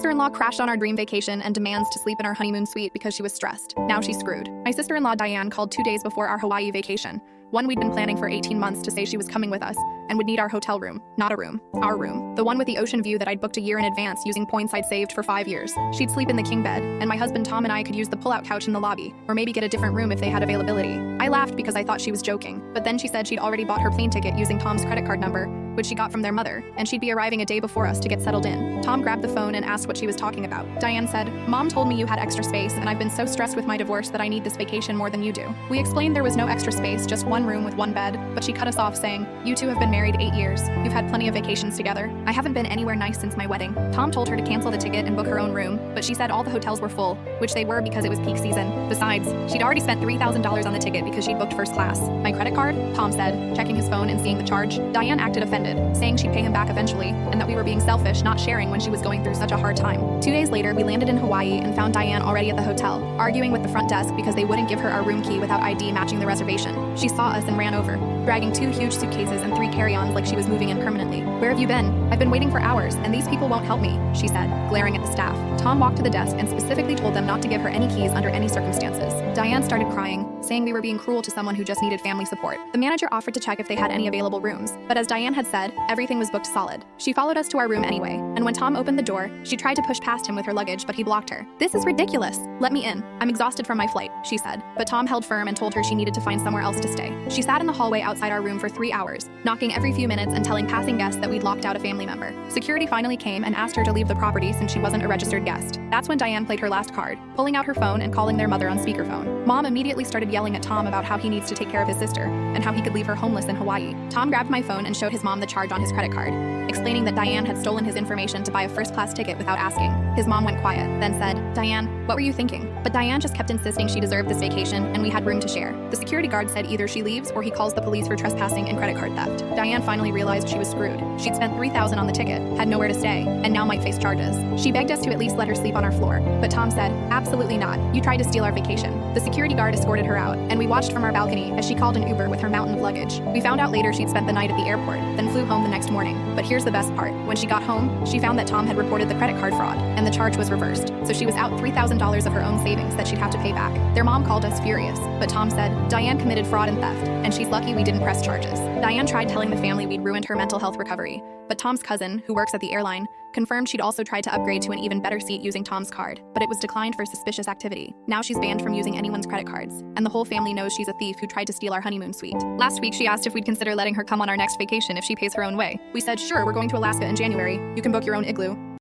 sister-in-law crashed on our dream vacation and demands to sleep in our honeymoon suite because she was stressed. Now she's screwed. My sister-in-law Diane called 2 days before our Hawaii vacation, one we'd been planning for 18 months, to say she was coming with us and would need our hotel room. Not a room. Our room. The one with the ocean view that I'd booked a year in advance using points I'd saved for 5 years. She'd sleep in the king bed, and my husband Tom and I could use the pull-out couch in the lobby, or maybe get a different room if they had availability. I laughed because I thought she was joking, but then she said she'd already bought her plane ticket using Tom's credit card number, which she got from their mother, and she'd be arriving a day before us to get settled in. Tom grabbed the phone and asked what she was talking about. Diane said, "Mom told me you had extra space, and I've been so stressed with my divorce that I need this vacation more than you do." We explained there was no extra space, just one room with one bed, but she cut us off saying, "You two have been married 8 years. You've had plenty of vacations together. I haven't been anywhere nice since my wedding." Tom told her to cancel the ticket and book her own room, but she said all the hotels were full, which they were because it was peak season. Besides, she'd already spent $3,000 on the ticket because she'd booked first class. "My credit card?" Tom said, checking his phone and seeing the charge. Diane acted offended, saying she'd pay him back eventually, and that we were being selfish not sharing when she was going through such a hard time. 2 days later, we landed in Hawaii and found Diane already at the hotel, arguing with the front desk because they wouldn't give her our room key without ID matching the reservation. She saw us and ran over, dragging 2 huge suitcases and 3 carry-ons like she was moving in permanently. "Where have you been? I've been waiting for hours, and these people won't help me," she said, glaring at the staff. Tom walked to the desk and specifically told them not to give her any keys under any circumstances. Diane started crying, saying we were being cruel to someone who just needed family support. The manager offered to check if they had any available rooms, but as Diane had said, everything was booked solid. She followed us to our room anyway, and when Tom opened the door, she tried to push past him with her luggage, but he blocked her. "This is ridiculous. Let me in. I'm exhausted from my flight," she said, but Tom held firm and told her she needed to find somewhere else to stay. She sat in the hallway outside our room for 3 hours, knocking every few minutes and telling passing guests that we'd locked out a family member. Security finally came and asked her to leave the property since she wasn't a registered guest. That's when Diane played her last card, pulling out her phone and calling their mother on speakerphone. Mom immediately started yelling at Tom about how he needs to take care of his sister and how he could leave her homeless in Hawaii. Tom grabbed my phone and showed his mom the charge on his credit card, explaining that Diane had stolen his information to buy a first-class ticket without asking. His mom went quiet, then said, "Diane, what were you thinking?" But Diane just kept insisting she deserved this vacation and we had room to share. The security guard said either she leaves or he calls the police for trespassing and credit card theft. Diane finally realized she was screwed. She'd spent $3,000 on the ticket, had nowhere to stay, and now might face charges. She begged us to at least let her sleep on our floor, but Tom said, "Absolutely not. You tried to steal our vacation." The security guard escorted her out, and we watched from our balcony as she called an Uber with her mountain of luggage. We found out later she'd spent the night at the airport, then flew home the next morning. But here's the best part. When she got home, she found that Tom had reported the credit card fraud, and the charge was reversed. So she was out $3,000 of her own savings that she'd have to pay back. Their mom called us furious, but Tom said, "Diane committed fraud and theft, and she's lucky we didn't press charges." Diane tried telling the family we'd ruined her mental health recovery, but Tom's cousin, who works at the airline, confirmed she'd also tried to upgrade to an even better seat using Tom's card, but it was declined for suspicious activity. Now she's banned from using anyone's credit cards, and the whole family knows she's a thief who tried to steal our honeymoon suite. Last week, she asked if we'd consider letting her come on our next vacation if she pays her own way. We said, "Sure, we're going to Alaska in January. You can book your own igloo."